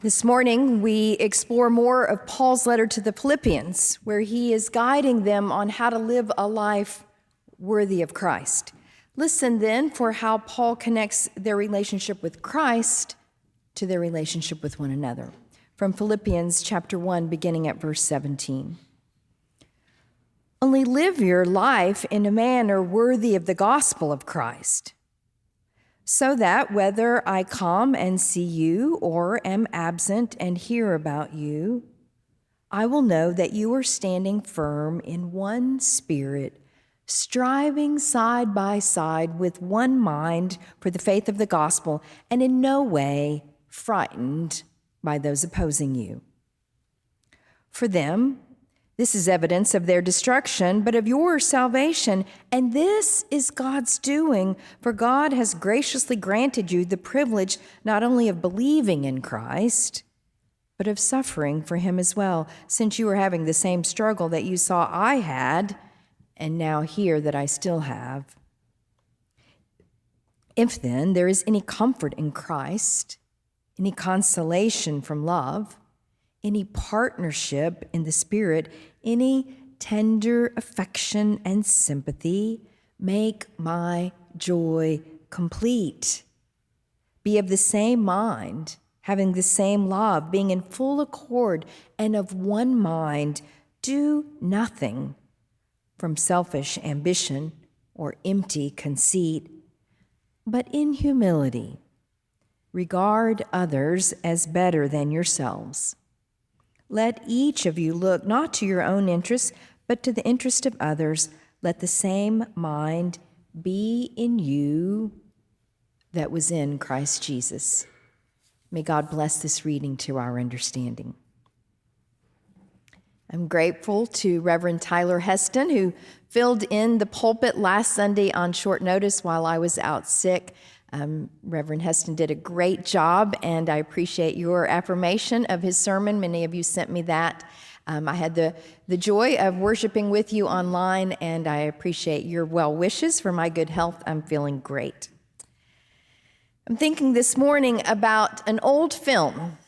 This morning, we explore more of Paul's letter to the Philippians, where he is guiding them on how to live a life worthy of Christ. Listen then for how Paul connects their relationship with Christ to their relationship with one another. From Philippians chapter 1, beginning at verse 17. Only live your life in a manner worthy of the gospel of Christ, so that whether I come and see you or am absent and hear about you, I will know that you are standing firm in one spirit, striving side by side with one mind for the faith of the gospel, and in no way frightened by those opposing you. For them, this is evidence of their destruction, but of your salvation. And this is God's doing, for God has graciously granted you the privilege not only of believing in Christ, but of suffering for him as well, since you are having the same struggle that you saw I had, and now hear that I still have. If then there is any comfort in Christ, any consolation from love, any partnership in the Spirit, any tender affection and sympathy, make my joy complete. Be of the same mind, having the same love, being in full accord and of one mind. Do nothing from selfish ambition or empty conceit, but in humility regard others as better than yourselves. Let each of you look not to your own interests, but to the interest of others. Let the same mind be in you that was in Christ Jesus. May God bless this reading to our understanding. I'm grateful to Reverend Tyler Heston, who filled in the pulpit last Sunday on short notice while I was out sick. Reverend Heston did a great job, and I appreciate your affirmation of his sermon. Many of you sent me that. I had the joy of worshiping with you online, and I appreciate your well wishes for my good health. I'm feeling great. I'm thinking this morning about an old film,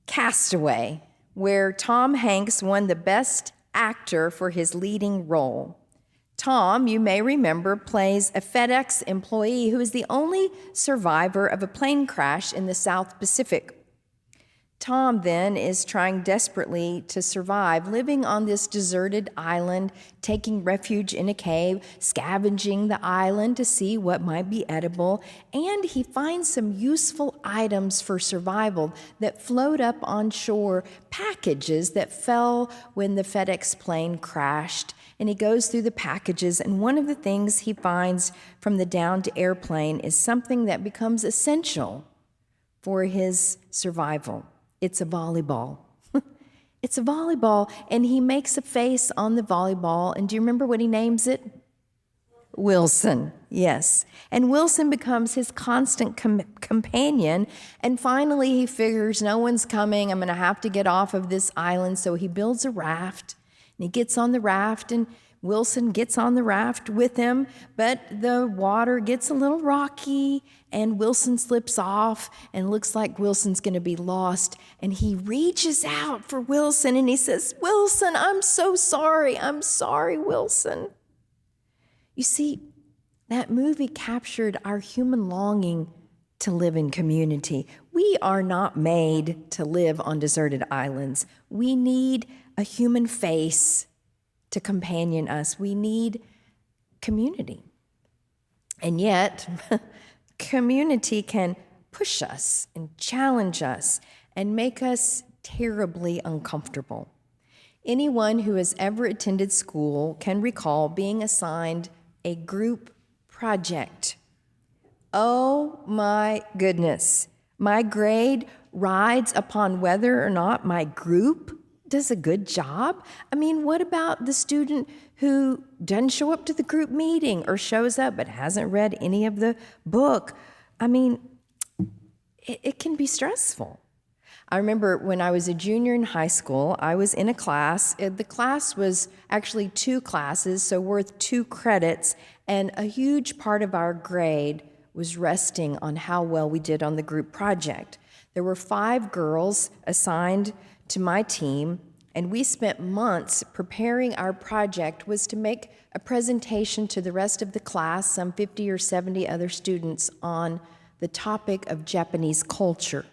Castaway, where Tom Hanks won the Best Actor for his leading role. Tom, you may remember, plays a FedEx employee who is the only survivor of a plane crash in the South Pacific. Tom then is trying desperately to survive, living on this deserted island, taking refuge in a cave, scavenging the island to see what might be edible, and he finds some useful items for survival that float up on shore, packages that fell when the FedEx plane crashed. And he goes through the packages, and one of the things he finds from the downed airplane is something that becomes essential for his survival. It's a volleyball. It's a volleyball, and he makes a face on the volleyball, and do you remember what he names it? Wilson, yes. And Wilson becomes his constant companion, and finally he figures no one's coming, I'm going to have to get off of this island, so he builds a raft. And he gets on the raft, and Wilson gets on the raft with him, but the water gets a little rocky, and Wilson slips off, and looks like Wilson's going to be lost. And he reaches out for Wilson, and he says, "Wilson, I'm so sorry. I'm sorry, Wilson." You see, that movie captured our human longing to live in community. We are not made to live on deserted islands. We need a human face to companion us. We need community. And yet, community can push us and challenge us and make us terribly uncomfortable. Anyone who has ever attended school can recall being assigned a group project. Oh my goodness, my grade rides upon whether or not my group does a good job. I mean, what about the student who doesn't show up to the group meeting or shows up but hasn't read any of the book? I mean, it can be stressful. I remember when I was a junior in high school, I was in a class. The class was actually 2 classes, so worth 2 credits, and a huge part of our grade was resting on how well we did on the group project. There were 5 girls assigned to my team, and we spent months preparing. Our project was to make a presentation to the rest of the class, some 50 or 70 other students, on the topic of Japanese culture.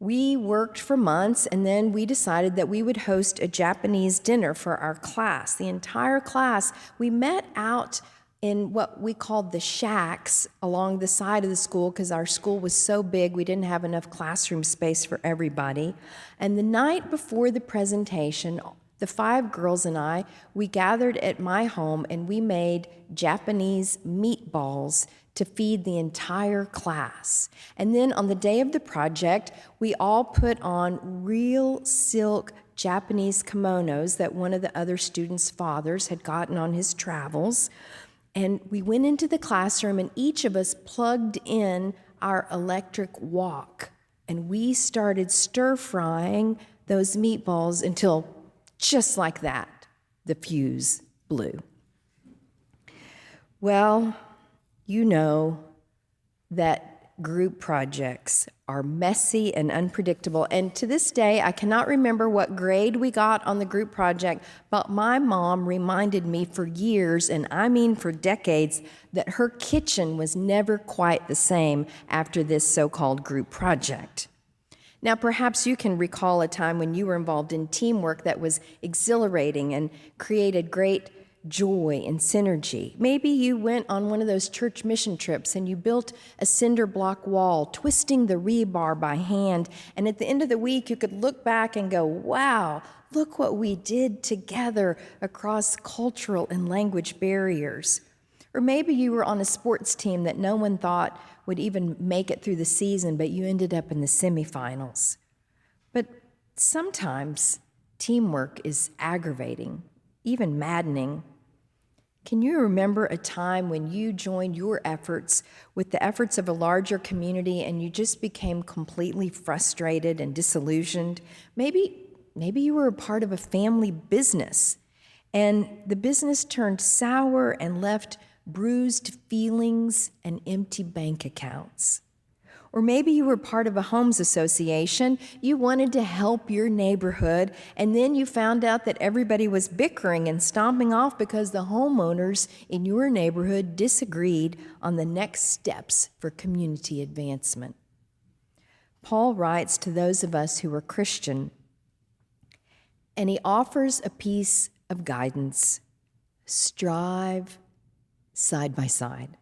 We worked for months, and then we decided that we would host a Japanese dinner for our class. The entire class, we met out in what we called the shacks along the side of the school, because our school was so big we didn't have enough classroom space for everybody. And the night before the presentation, the 5 girls and I, we gathered at my home and we made Japanese meatballs to feed the entire class. And then on the day of the project, we all put on real silk Japanese kimonos that one of the other students' fathers had gotten on his travels. And we went into the classroom, and each of us plugged in our electric wok, and we started stir-frying those meatballs until, just like that, the fuse blew. Well, you know that group projects are messy and unpredictable, and to this day, I cannot remember what grade we got on the group project, but my mom reminded me for years, and I mean for decades, that her kitchen was never quite the same after this so-called group project. Now, perhaps you can recall a time when you were involved in teamwork that was exhilarating and created great joy and synergy. Maybe you went on one of those church mission trips and you built a cinder block wall, twisting the rebar by hand, and at the end of the week you could look back and go, wow, look what we did together across cultural and language barriers. Or maybe you were on a sports team that no one thought would even make it through the season, but you ended up in the semifinals. But sometimes teamwork is aggravating, even maddening. Can you remember a time when you joined your efforts with the efforts of a larger community and you just became completely frustrated and disillusioned? Maybe you were a part of a family business and the business turned sour and left bruised feelings and empty bank accounts. Or maybe you were part of a homes association. You wanted to help your neighborhood, and then you found out that everybody was bickering and stomping off because the homeowners in your neighborhood disagreed on the next steps for community advancement. Paul writes to those of us who are Christian, and he offers a piece of guidance: strive side by side.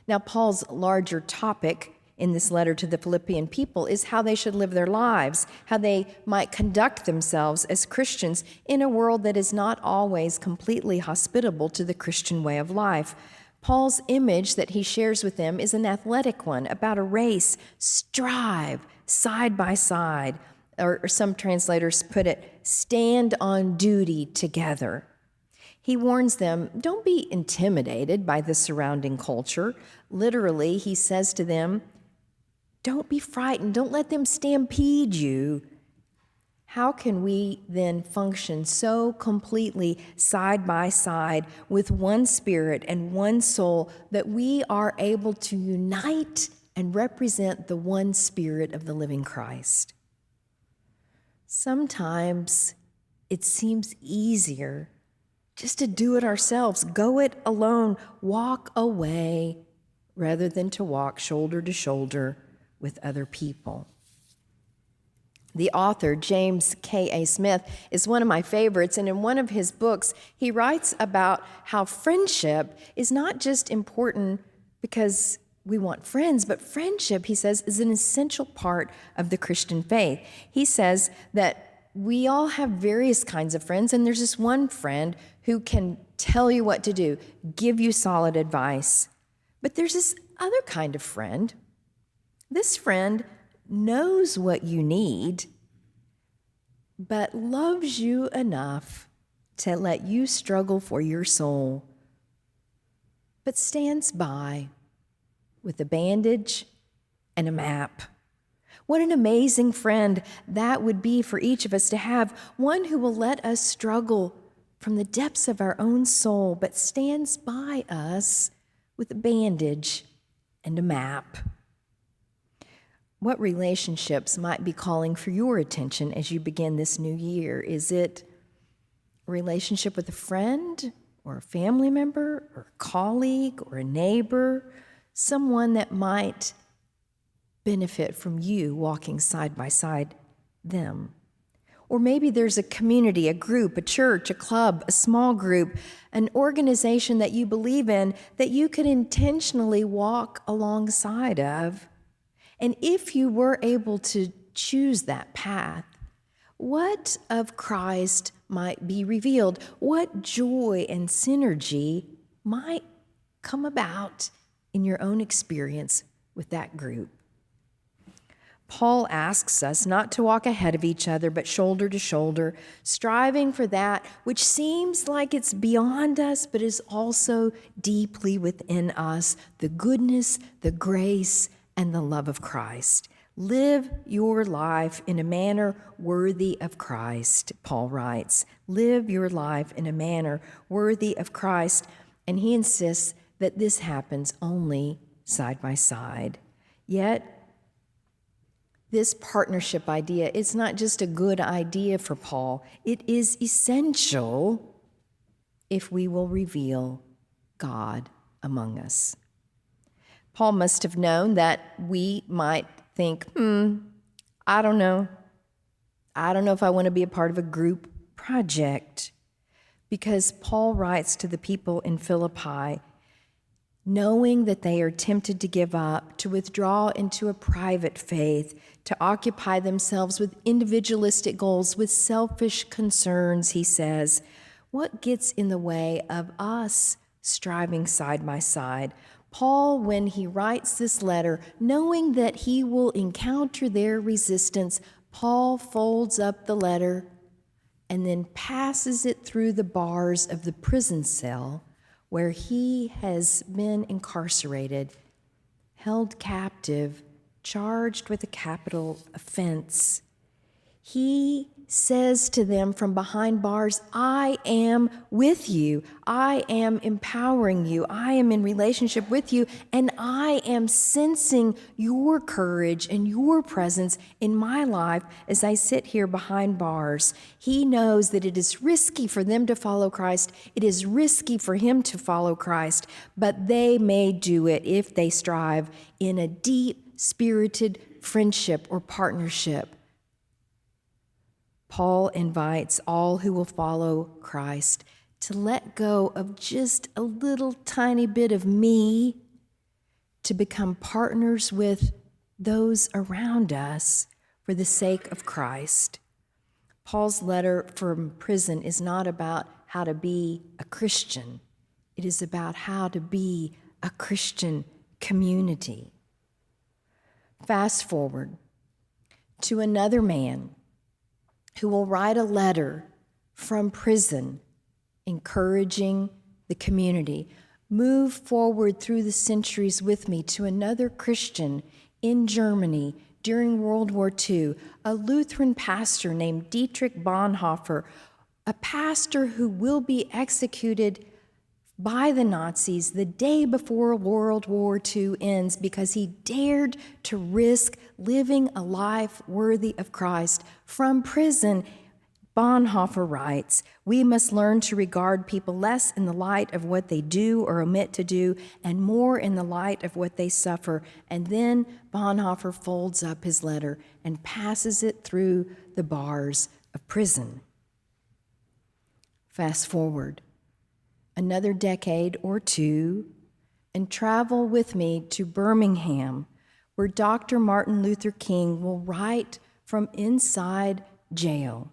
Now, Paul's larger topic in this letter to the Philippian people is how they should live their lives, how they might conduct themselves as Christians in a world that is not always completely hospitable to the Christian way of life. Paul's image that he shares with them is an athletic one, about a race. Strive side by side, or some translators put it, stand on duty together. He warns them, don't be intimidated by the surrounding culture. Literally, he says to them, don't be frightened. Don't let them stampede you. How can we then function so completely side by side with one spirit and one soul that we are able to unite and represent the one Spirit of the living Christ? Sometimes it seems easier just to do it ourselves, go it alone, walk away, rather than to walk shoulder to shoulder with other people. The author, James K.A. Smith, is one of my favorites, and in one of his books, he writes about how friendship is not just important because we want friends, but friendship, he says, is an essential part of the Christian faith. He says that we all have various kinds of friends, and there's this one friend who can tell you what to do, give you solid advice. But there's this other kind of friend. This friend knows what you need, but loves you enough to let you struggle for your soul, but stands by with a bandage and a map. What an amazing friend that would be for each of us to have, one who will let us struggle from the depths of our own soul, but stands by us with a bandage and a map. What relationships might be calling for your attention as you begin this new year? Is it a relationship with a friend or a family member or a colleague or a neighbor, someone that might benefit from you walking side by side them? Or maybe there's a community, a group, a church, a club, a small group, an organization that you believe in that you could intentionally walk alongside of. And if you were able to choose that path, what of Christ might be revealed? What joy and synergy might come about in your own experience with that group? Paul asks us not to walk ahead of each other, but shoulder to shoulder, striving for that which seems like it's beyond us, but is also deeply within us, the goodness, the grace, and the love of Christ. Live your life in a manner worthy of Christ, Paul writes. Live your life in a manner worthy of Christ. And he insists that this happens only side by side. Yet, this partnership idea is not just a good idea for Paul. It is essential if we will reveal God among us. Paul must have known that we might think, I don't know. I don't know if I want to be a part of a group project. Because Paul writes to the people in Philippi, knowing that they are tempted to give up, to withdraw into a private faith, to occupy themselves with individualistic goals, with selfish concerns, he says, what gets in the way of us striving side by side? Paul, when he writes this letter, knowing that he will encounter their resistance, Paul folds up the letter and then passes it through the bars of the prison cell where he has been incarcerated, held captive, charged with a capital offense. He says to them from behind bars, I am with you. I am empowering you. I am in relationship with you, and I am sensing your courage and your presence in my life as I sit here behind bars. He knows that it is risky for them to follow Christ. It is risky for him to follow Christ, but they may do it if they strive in a deep-spirited friendship or partnership. Paul invites all who will follow Christ to let go of just a little tiny bit of me to become partners with those around us for the sake of Christ. Paul's letter from prison is not about how to be a Christian. It is about how to be a Christian community. Fast forward to another man who will write a letter from prison encouraging the community. Move forward through the centuries with me to another Christian in Germany during World War II, a Lutheran pastor named Dietrich Bonhoeffer, a pastor who will be executed by the Nazis the day before World War II ends because he dared to risk living a life worthy of Christ. From prison, Bonhoeffer writes, we must learn to regard people less in the light of what they do or omit to do and more in the light of what they suffer. And then Bonhoeffer folds up his letter and passes it through the bars of prison. Fast forward another decade or two, and travel with me to Birmingham, where Dr. Martin Luther King will write from inside jail.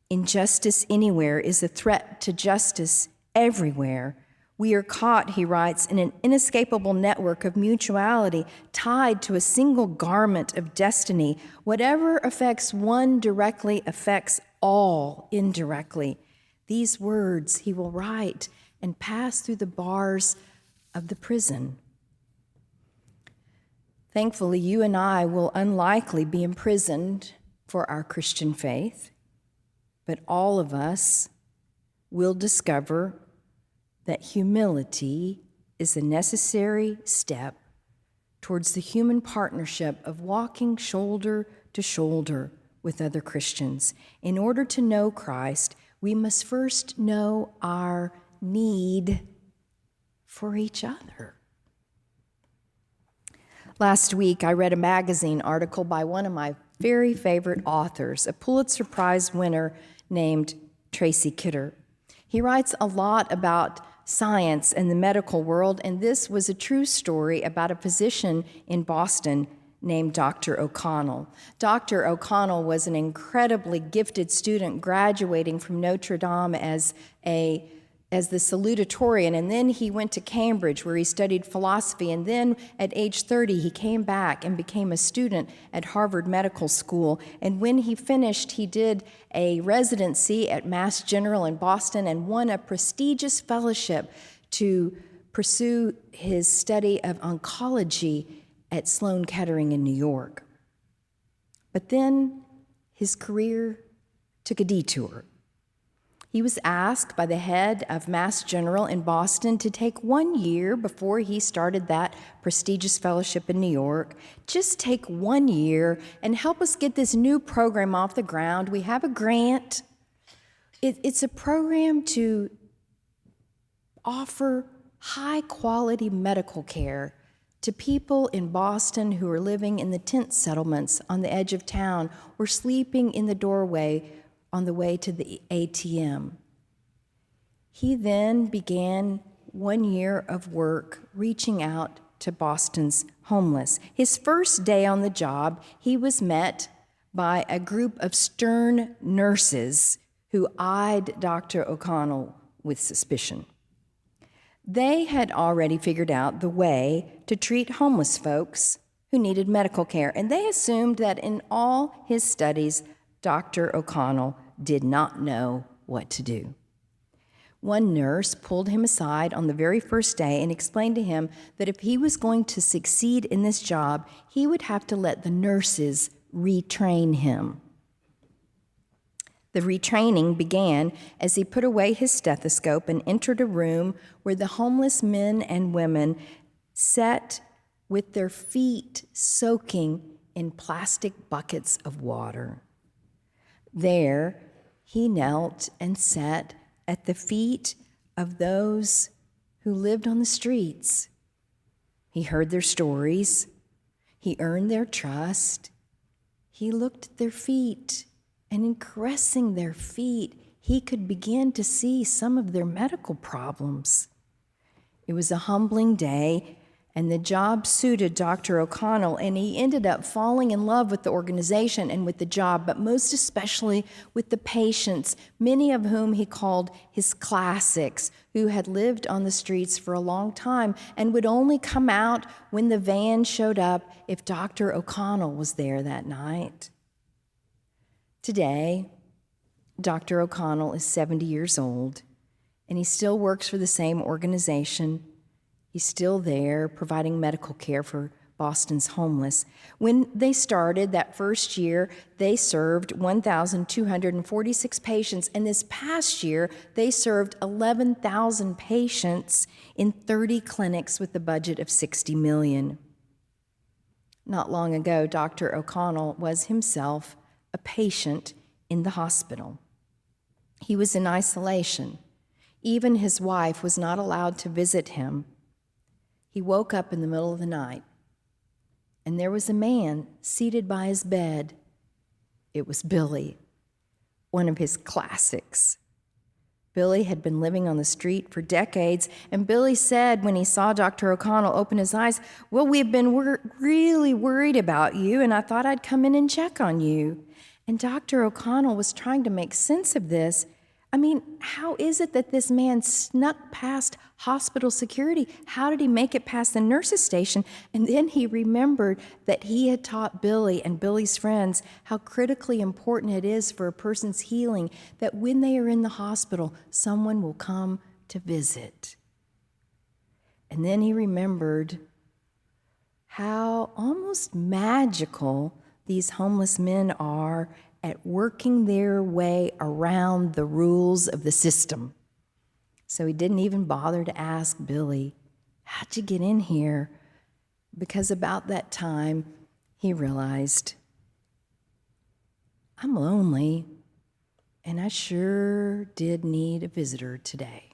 Injustice anywhere is a threat to justice everywhere. We are caught, he writes, in an inescapable network of mutuality tied to a single garment of destiny. Whatever affects one directly affects all indirectly. These words he will write and pass through the bars of the prison. Thankfully, you and I will unlikely be imprisoned for our Christian faith, but all of us will discover that humility is a necessary step towards the human partnership of walking shoulder to shoulder with other Christians. In order to know Christ, we must first know our need for each other. Last week, I read a magazine article by one of my very favorite authors, a Pulitzer Prize winner named Tracy Kidder. He writes a lot about science and the medical world, and this was a true story about a physician in Boston named Dr. O'Connell. Dr. O'Connell was an incredibly gifted student graduating from Notre Dame as the salutatorian, and then he went to Cambridge where he studied philosophy, and then at age 30 he came back and became a student at Harvard Medical School. And when he finished, he did a residency at Mass General in Boston and won a prestigious fellowship to pursue his study of oncology at Sloan Kettering in New York. But then his career took a detour. He was asked by the head of Mass General in Boston to take 1 year before he started that prestigious fellowship in New York. Just take 1 year and help us get this new program off the ground. We have a grant. It's a program to offer high-quality medical care to people in Boston who are living in the tent settlements on the edge of town or sleeping in the doorway on the way to the ATM. He then began 1 year of work reaching out to Boston's homeless. His first day on the job, he was met by a group of stern nurses who eyed Dr. O'Connell with suspicion. They had already figured out the way to treat homeless folks who needed medical care, and they assumed that in all his studies, Dr. O'Connell did not know what to do. One nurse pulled him aside on the very first day and explained to him that if he was going to succeed in this job, he would have to let the nurses retrain him. The retraining began as he put away his stethoscope and entered a room where the homeless men and women sat with their feet soaking in plastic buckets of water. There, he knelt and sat at the feet of those who lived on the streets. He heard their stories. He earned their trust. He looked at their feet, and in caressing their feet, he could begin to see some of their medical problems. It was a humbling day, and the job suited Dr. O'Connell, and he ended up falling in love with the organization and with the job, but most especially with the patients, many of whom he called his classics, who had lived on the streets for a long time and would only come out when the van showed up if Dr. O'Connell was there that night. Today, Dr. O'Connell is 70 years old, and he still works for the same organization. He's still there providing medical care for Boston's homeless. When they started that first year, they served 1,246 patients, and this past year, they served 11,000 patients in 30 clinics with a budget of $60 million. Not long ago, Dr. O'Connell was himself a patient in the hospital. He was in isolation. Even his wife was not allowed to visit him. He woke up in the middle of the night, and there was a man seated by his bed. It was Billy, one of his classics. Billy had been living on the street for decades, and Billy said when he saw Dr. O'Connell open his eyes, "Well, we've been really worried about you, and I thought I'd come in and check on you." And Dr. O'Connell was trying to make sense of this. I mean, how is it that this man snuck past hospital security? How did he make it past the nurse's station? And then he remembered that he had taught Billy and Billy's friends how critically important it is for a person's healing that when they are in the hospital, someone will come to visit. And then he remembered how almost magical these homeless men are at working their way around the rules of the system. So he didn't even bother to ask Billy, "How'd you get in here?" because about that time he realized, I'm lonely, and I sure did need a visitor today.